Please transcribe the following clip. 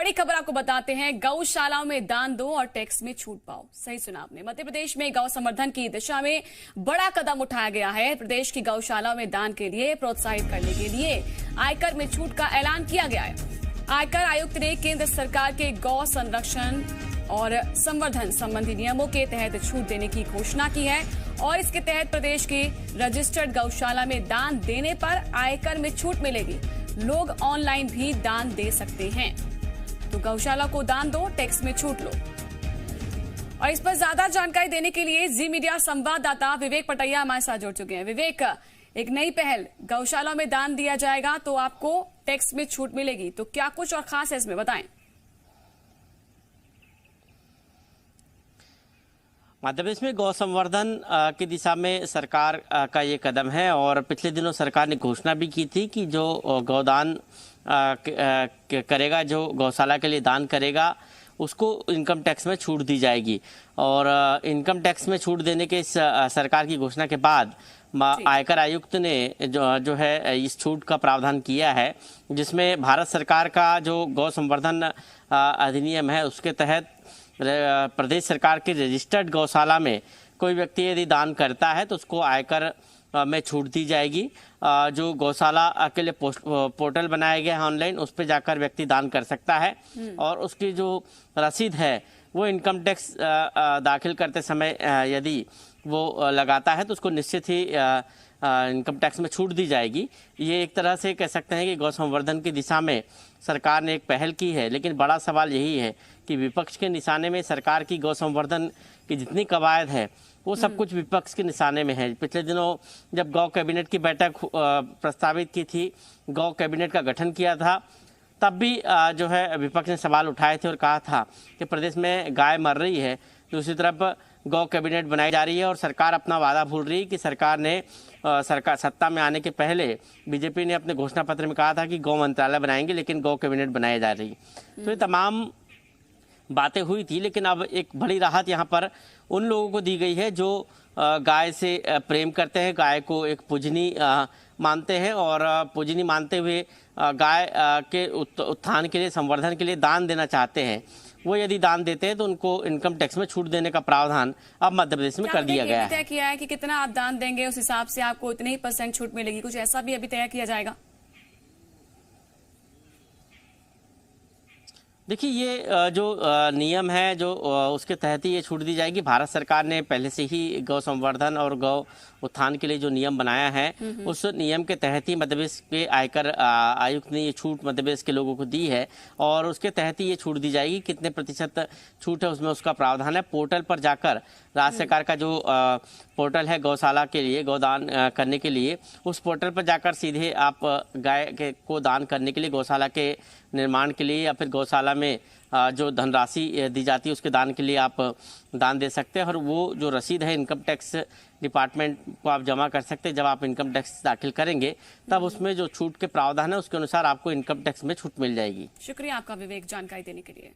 बड़ी खबर आपको बताते हैं। गौशालाओं में दान दो और टैक्स में छूट पाओ। सही सुना आपने। मध्य प्रदेश में गौ संवर्धन की दिशा में बड़ा कदम उठाया गया है। प्रदेश की गौशालाओं में दान के लिए प्रोत्साहित करने के लिए आयकर में छूट का ऐलान किया गया है। आयकर आयुक्त ने केंद्र सरकार के गौ संरक्षण और संवर्धन संबंधी नियमों के तहत छूट देने की घोषणा की है और इसके तहत प्रदेश की रजिस्टर्ड गौशाला में दान देने पर आयकर में छूट मिलेगी। लोग ऑनलाइन भी दान दे सकते हैं। तो गौशाला को दान दो, टैक्स में छूट लो। और इस पर ज्यादा जानकारी देने के लिए जी मीडिया संवाददाता विवेक पटैया हमारे साथ जुड़ चुके हैं। विवेक, एक नई पहल, गौशाला में दान दिया जाएगा तो आपको टैक्स में छूट मिलेगी, तो क्या कुछ और खास है इसमें, बताएं। मध्य प्रदेश में गौ संवर्धन की दिशा में सरकार का ये कदम है और पिछले दिनों सरकार ने घोषणा भी की थी कि जो गौदान करेगा, जो गौशाला के लिए दान करेगा, उसको इनकम टैक्स में छूट दी जाएगी। और इनकम टैक्स में छूट देने के इस सरकार की घोषणा के बाद आयकर आयुक्त ने जो है इस छूट का प्रावधान किया है, जिसमें भारत सरकार का जो गौ संवर्धन अधिनियम है उसके तहत प्रदेश सरकार की रजिस्टर्ड गौशाला में कोई व्यक्ति यदि दान करता है तो उसको आयकर में छूट दी जाएगी। जो गौशाला के लिए पोर्टल बनाया गया है ऑनलाइन, उस पर जाकर व्यक्ति दान कर सकता है और उसकी जो रसीद है वो इनकम टैक्स दाखिल करते समय यदि वो लगाता है तो उसको निश्चित ही इनकम टैक्स में छूट दी जाएगी। ये एक तरह से कह सकते हैं कि गौ संवर्धन की दिशा में सरकार ने एक पहल की है, लेकिन बड़ा सवाल यही है कि विपक्ष के निशाने में सरकार की गौ संवर्धन की जितनी कवायद है वो सब कुछ विपक्ष के निशाने में है। पिछले दिनों जब गौ कैबिनेट की बैठक प्रस्तावित की थी, गौ कैबिनेट का गठन किया था, तब भी जो है विपक्ष ने सवाल उठाए थे और कहा था कि प्रदेश में गाय मर रही है, दूसरी तरफ गौ कैबिनेट बनाई जा रही है और सरकार अपना वादा भूल रही है कि सरकार ने सरकार सत्ता में आने के पहले बीजेपी ने अपने घोषणा पत्र में कहा था कि गौ मंत्रालय बनाएंगे, लेकिन गौ कैबिनेट बनाई जा रही। तो ये तमाम बातें हुई थी, लेकिन अब एक बड़ी राहत यहाँ पर उन लोगों को दी गई है जो गाय से प्रेम करते हैं, गाय को एक पूजनी मानते हैं और पूजनी मानते हुए गाय के उत्थान के लिए, संवर्धन के लिए दान देना चाहते हैं। वो यदि दान देते हैं तो उनको इनकम टैक्स में छूट देने का प्रावधान अब मध्य प्रदेश में कर दिया गया है। तय किया है कि कितना आप दान देंगे उस हिसाब से आपको इतने ही % छूट मिलेगी, कुछ ऐसा भी अभी तय किया जाएगा? देखिए, ये जो नियम है जो उसके तहत ही ये छूट दी जाएगी। भारत सरकार ने पहले से ही गौ संवर्धन और गौ उत्थान के लिए जो नियम बनाया है उस नियम के तहत ही मध्य प्रदेश के आयकर आयुक्त ने ये छूट मध्य प्रदेश के लोगों को दी है और उसके तहत ही ये छूट दी जाएगी। कितने प्रतिशत छूट है उसमें उसका प्रावधान है। पोर्टल पर जाकर राज्य सरकार का जो पोर्टल है गौशाला के लिए, गौदान करने के लिए, उस पोर्टल पर जाकर सीधे आप गाय को दान करने के लिए, गौशाला के निर्माण के लिए या फिर गौशाला में जो धनराशि दी जाती है उसके दान के लिए आप दान दे सकते हैं और वो जो रसीद है इनकम टैक्स डिपार्टमेंट को आप जमा कर सकते हैं। जब आप इनकम टैक्स दाखिल करेंगे तब उसमें जो छूट के प्रावधान है उसके अनुसार आपको इनकम टैक्स में छूट मिल जाएगी। शुक्रिया आपका विवेक, जानकारी देने के लिए।